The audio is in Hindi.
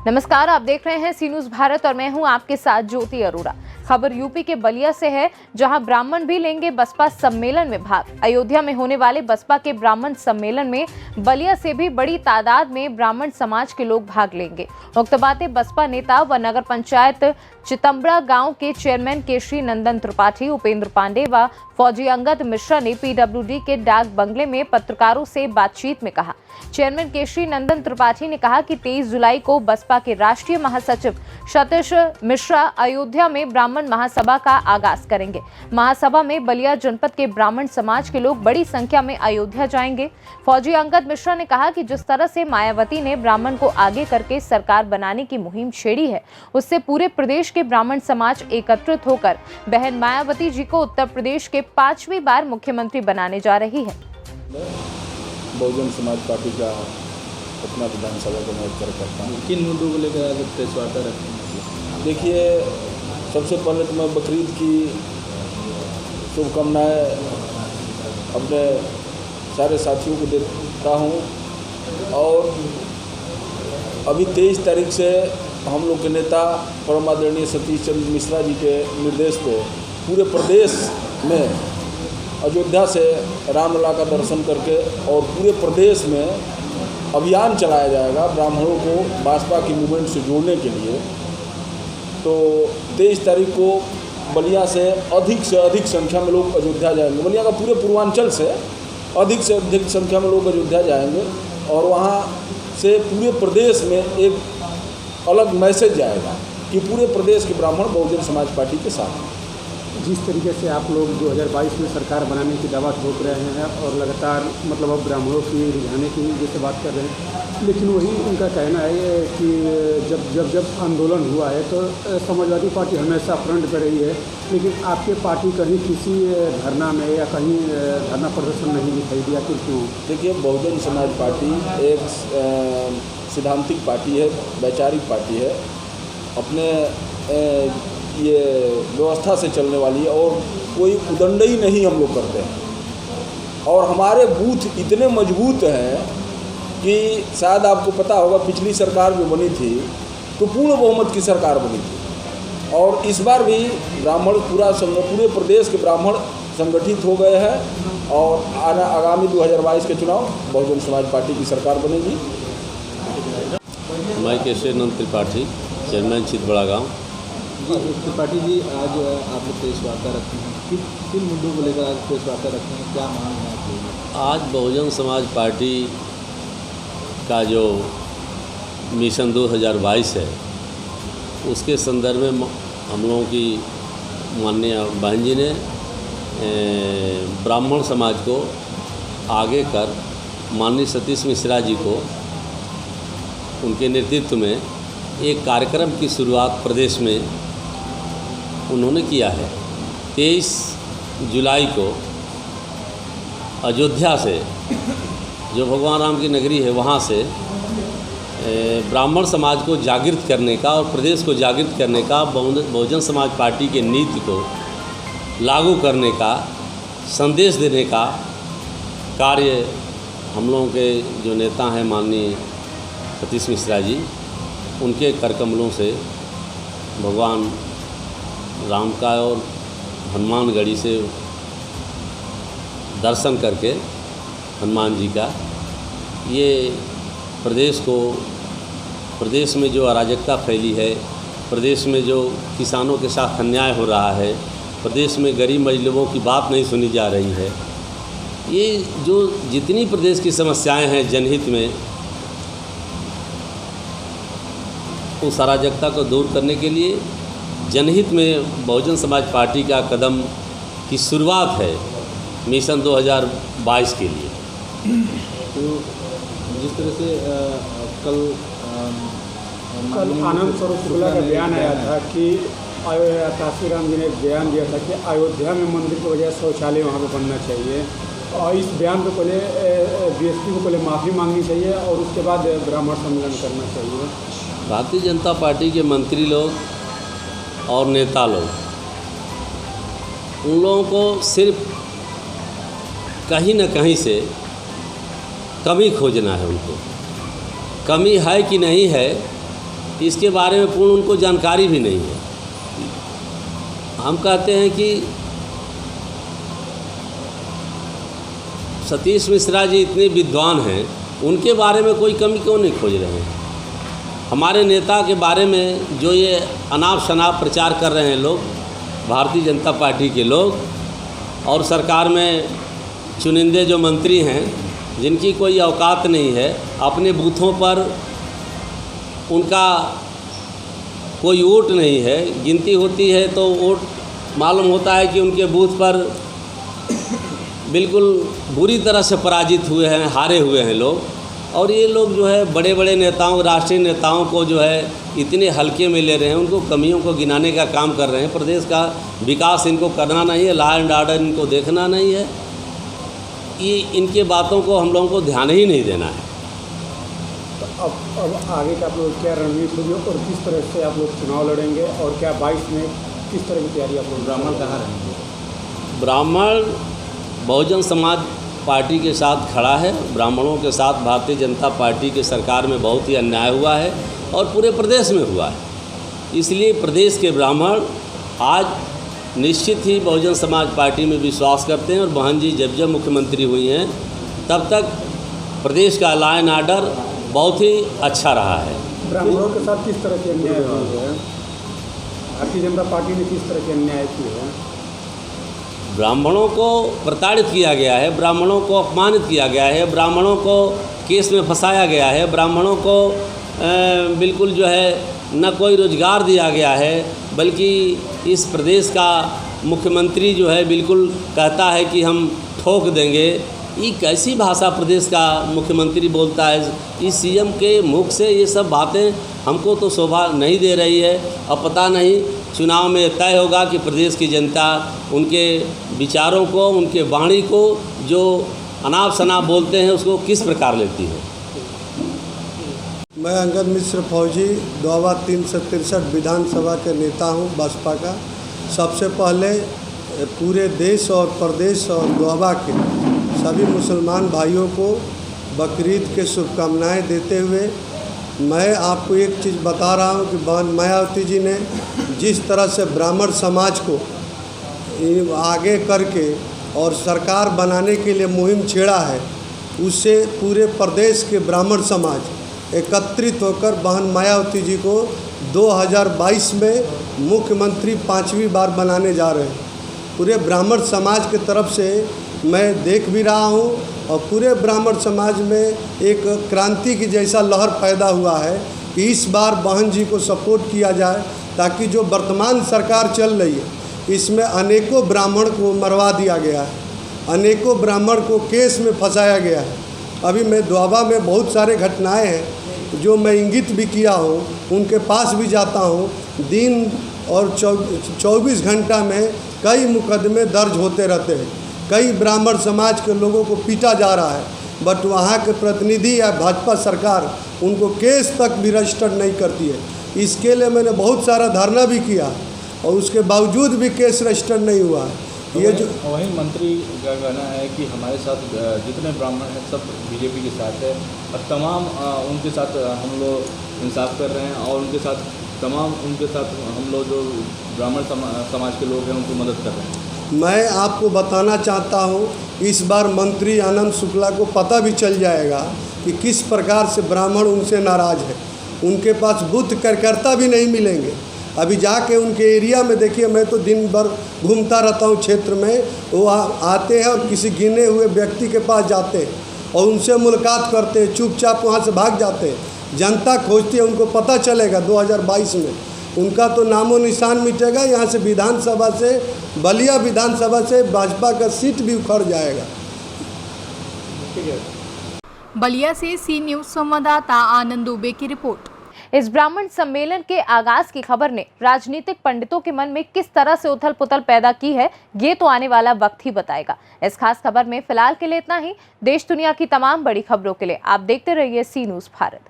नमस्कार, आप देख रहे हैं सी न्यूज़ भारत और मैं हूं आपके साथ ज्योति अरोड़ा। खबर यूपी के बलिया से है, जहां ब्राह्मण भी लेंगे बसपा सम्मेलन में भाग। अयोध्या में होने वाले बसपा के ब्राह्मण सम्मेलन में बलिया से भी बड़ी तादाद में ब्राह्मण समाज के लोग भाग लेंगे। उक्त बातें बसपा नेता व नगर पंचायत चितंबड़ा गांव के चेयरमैन केशरी नंदन त्रिपाठी, उपेंद्र पांडे व फौजी अंगद मिश्रा ने पीडब्ल्यूडी के डाक बंगले में पत्रकारों से बातचीत में कहा। चेयरमैन केशरी नंदन त्रिपाठी ने कहा कि 23 जुलाई को बसपा के राष्ट्रीय महासचिव सतीश मिश्रा अयोध्या में ब्राह्मण महासभा का आगाज करेंगे। महासभा में बलिया जनपद के ब्राह्मण समाज के लोग बड़ी संख्या में अयोध्या जाएंगे। फौजी अंगद मिश्रा ने कहा कि जिस तरह से मायावती ने ब्राह्मण को आगे करके सरकार बनाने की मुहिम छेड़ी है, उससे पूरे प्रदेश के ब्राह्मण समाज एकत्रित होकर बहन मायावती जी को उत्तर प्रदेश के 5वीं बार मुख्यमंत्री बनाने जा रही है। बहुजन समाज पार्टी का अपना विधानसभा का मैं करता हूँ। किन मुद्दों को लेकर आज प्रेस वार्ता रखते हैं? देखिए, सबसे पहले तो मैं बकरीद की शुभकामनाएं अपने सारे साथियों को देता हूँ। और अभी 23 तारीख से हम लोग के नेता परम आदरणीय सतीश चंद्र मिश्रा जी के निर्देश पे पूरे प्रदेश में अयोध्या से रामलला का दर्शन करके और पूरे प्रदेश में अभियान चलाया जाएगा ब्राह्मणों को भाजपा की मूवमेंट से जोड़ने के लिए। तो 23 तारीख को बलिया से अधिक संख्या में लोग अयोध्या जाएंगे। बलिया का पूरे पूर्वांचल से अधिक संख्या में लोग अयोध्या जाएंगे और वहाँ से पूरे प्रदेश में एक अलग मैसेज जाएगा कि पूरे प्रदेश के ब्राह्मण बहुजन समाज पार्टी के साथ हैं। जिस तरीके से आप लोग 2022 में सरकार बनाने की दावा ठोक रहे हैं और लगातार मतलब अब ब्राह्मणों की रिझाने की जैसे बात कर रहे हैं, लेकिन वही उनका कहना है कि जब आंदोलन हुआ है तो समाजवादी पार्टी हमेशा फ्रंट पर रही है, लेकिन आपके पार्टी कहीं किसी धरना में या कहीं धरना प्रदर्शन नहीं दिखाई दिया। क्यों? देखिए, बहुजन समाज पार्टी एक सिद्धांतिक पार्टी है, वैचारिक पार्टी है, अपने ये व्यवस्था से चलने वाली है और कोई उदंडई नहीं हम लोग करते हैं। और हमारे बूथ इतने मजबूत हैं कि शायद आपको पता होगा, पिछली सरकार जो बनी थी तो पूर्ण बहुमत की सरकार बनी थी और इस बार भी ब्राह्मण पूरे प्रदेश के ब्राह्मण संगठित हो गए हैं और आगामी 2022 के चुनाव बहुजन समाज पार्टी की सरकार बनेगी। मैं केशरी नंदन त्रिपाठी, चेयरमैन चितबड़ा गाँव। जी त्रिपाठी जी, आज आप लोग प्रेस वार्ता रखते हैं, किन मुद्दों को लेकर आज प्रेस वार्ता रखते हैं, क्या मांग है आपकी? आज बहुजन समाज पार्टी का जो मिशन 2022 है उसके संदर्भ में हम लोगों की माननीय बहन जी ने ब्राह्मण समाज को आगे कर माननीय सतीश मिश्रा जी को उनके नेतृत्व में एक कार्यक्रम की शुरुआत प्रदेश में उन्होंने किया है। 23 जुलाई को अयोध्या से, जो भगवान राम की नगरी है, वहाँ से ब्राह्मण समाज को जागृत करने का और प्रदेश को जागृत करने का, बहुजन समाज पार्टी के नीति को लागू करने का, संदेश देने का कार्य हम लोगों के जो नेता हैं माननीय सतीश मिश्रा जी, उनके करकमलों से भगवान राम का और हनुमानगढ़ी से दर्शन करके हनुमान जी का, ये प्रदेश में जो अराजकता फैली है, प्रदेश में जो किसानों के साथ अन्याय हो रहा है, प्रदेश में गरीब मजलूबों की बात नहीं सुनी जा रही है, ये जो जितनी प्रदेश की समस्याएं हैं जनहित में, उस अराजकता को दूर करने के लिए जनहित में बहुजन समाज पार्टी का कदम की शुरुआत है मिशन 2022 के लिए। तो जिस तरह से कल आनंद स्वरूप शुक्ला का बयान आया था कि काशी राम जी ने एक बयान दिया था कि अयोध्या में मंदिर की बजाय शौचालय वहाँ पर बनना चाहिए, और इस बयान को पहले बीएसपी को पहले माफ़ी मांगनी चाहिए और उसके बाद ब्राह्मण सम्मेलन करना चाहिए। भारतीय जनता पार्टी के मंत्री लोग और नेता लोग, उन लोगों को सिर्फ कहीं न कहीं से कमी खोजना है। उनको कमी है कि नहीं है इसके बारे में पूर्ण उनको जानकारी भी नहीं है। हम कहते हैं कि सतीश मिश्रा जी इतने विद्वान हैं, उनके बारे में कोई कमी क्यों नहीं खोज रहे हैं। हमारे नेता के बारे में जो ये अनाप शनाप प्रचार कर रहे हैं लोग, भारतीय जनता पार्टी के लोग, और सरकार में चुनिंदे जो मंत्री हैं जिनकी कोई औकात नहीं है, अपने बूथों पर उनका कोई वोट नहीं है, गिनती होती है तो वोट मालूम होता है कि उनके बूथ पर बिल्कुल बुरी तरह से पराजित हुए हैं, हारे हुए हैं लोग। और ये लोग जो है बड़े बड़े नेताओं, राष्ट्रीय नेताओं को जो है इतने हल्के में ले रहे हैं, उनको कमियों को गिनाने का काम कर रहे हैं। प्रदेश का विकास इनको करना नहीं है, लॉ एंड ऑर्डर इनको देखना नहीं है, ये इनके बातों को हम लोगों को ध्यान ही नहीं देना है। तो अब आगे का आप लोग क्या रणनीति होगी और किस तरह से आप लोग चुनाव लड़ेंगे, और क्या 22 में किस तरह की तैयारी आप लोग? ब्राह्मण कहाँ रहेंगे? ब्राह्मण बहुजन समाज पार्टी के साथ खड़ा है। ब्राह्मणों के साथ भारतीय जनता पार्टी की सरकार में बहुत ही अन्याय हुआ है और पूरे प्रदेश में हुआ है। इसलिए प्रदेश के ब्राह्मण आज निश्चित ही बहुजन समाज पार्टी में विश्वास करते हैं, और बहन जी जब जब मुख्यमंत्री हुई हैं तब तक प्रदेश का लॉ एंड ऑर्डर बहुत ही अच्छा रहा है। ब्राह्मणों के साथ किस तरह के अन्याय हुए हैं? भारतीय जनता पार्टी ने किस तरह के अन्याय किए हैं? ब्राह्मणों को प्रताड़ित किया गया है, ब्राह्मणों को अपमानित किया गया है, ब्राह्मणों को केस में फंसाया गया है, ब्राह्मणों को बिल्कुल जो है न कोई रोजगार दिया गया है, बल्कि इस प्रदेश का मुख्यमंत्री जो है बिल्कुल कहता है कि हम ठोक देंगे। ये कैसी भाषा प्रदेश का मुख्यमंत्री बोलता है? इस सीएम के मुख से ये सब बातें हमको तो शोभा नहीं दे रही है। अब पता नहीं चुनाव में तय होगा कि प्रदेश की जनता उनके विचारों को, उनके वाणी को जो अनाप शनाप बोलते हैं उसको किस प्रकार लेती है। मैं अंगद मिश्र फौजी दोआबा 363 विधानसभा के नेता हूं बसपा का। सबसे पहले पूरे देश और प्रदेश और दोआबा के सभी मुसलमान भाइयों को बकरीद के शुभकामनाएं देते हुए मैं आपको एक चीज़ बता रहा हूं कि बहन मायावती जी ने जिस तरह से ब्राह्मण समाज को आगे करके और सरकार बनाने के लिए मुहिम छेड़ा है, उससे पूरे प्रदेश के ब्राह्मण समाज एकत्रित होकर बहन मायावती जी को 2022 में मुख्यमंत्री 5वीं बार बनाने जा रहे हैं। पूरे ब्राह्मण समाज की तरफ से मैं देख भी रहा हूं, और पूरे ब्राह्मण समाज में एक क्रांति की जैसा लहर पैदा हुआ है कि इस बार बहन जी को सपोर्ट किया जाए, ताकि जो वर्तमान सरकार चल रही है इसमें अनेकों ब्राह्मण को मरवा दिया गया है, अनेकों ब्राह्मण को केस में फंसाया गया है। अभी मैं दोआबा में बहुत सारे घटनाएं हैं जो मैं इंगित भी किया हूँ, उनके पास भी जाता हूँ। दिन और 24 घंटा में कई मुकदमे दर्ज होते रहते हैं, कई ब्राह्मण समाज के लोगों को पीटा जा रहा है, बट वहाँ के प्रतिनिधि या भाजपा सरकार उनको केस तक भी रजिस्टर नहीं करती है। इसके लिए मैंने बहुत सारा धरना भी किया और उसके बावजूद भी केस रजिस्टर नहीं हुआ है। ये जो वही मंत्री का कहना है कि हमारे साथ जितने ब्राह्मण हैं सब बीजेपी के साथ है, और तमाम उनके साथ हम लोग इंसाफ कर रहे हैं, और उनके साथ हम लोग जो ब्राह्मण समाज के लोग हैं उनको मदद कर रहे हैं। मैं आपको बताना चाहता हूँ, इस बार मंत्री आनंद शुक्ला को पता भी चल जाएगा कि किस प्रकार से ब्राह्मण उनसे नाराज़ है। उनके पास बूथ कार्यकर्ता भी नहीं मिलेंगे। अभी जाके उनके एरिया में देखिए, मैं तो दिन भर घूमता रहता हूँ क्षेत्र में, वो आते हैं और किसी गिने हुए व्यक्ति के पास जाते हैं और उनसे मुलाकात करते हैं, चुपचाप वहाँ से भाग जाते हैं। जनता खोजती है, उनको पता चलेगा 2022 में उनका तो नामो निशान मिटेगा। यहाँ से विधानसभा से, बलिया विधानसभा से भाजपा का सीट भी उखड़ जाएगा। बलिया से सी न्यूज़ संवाददाता आनंद दुबे की रिपोर्ट। इस ब्राह्मण सम्मेलन के आगाज की खबर ने राजनीतिक पंडितों के मन में किस तरह से उथल पुथल पैदा की है, ये तो आने वाला वक्त ही बताएगा। इस खास खबर में फिलहाल के लिए इतना ही। देश दुनिया की तमाम बड़ी खबरों के लिए आप देखते रहिए सी न्यूज़ भारत।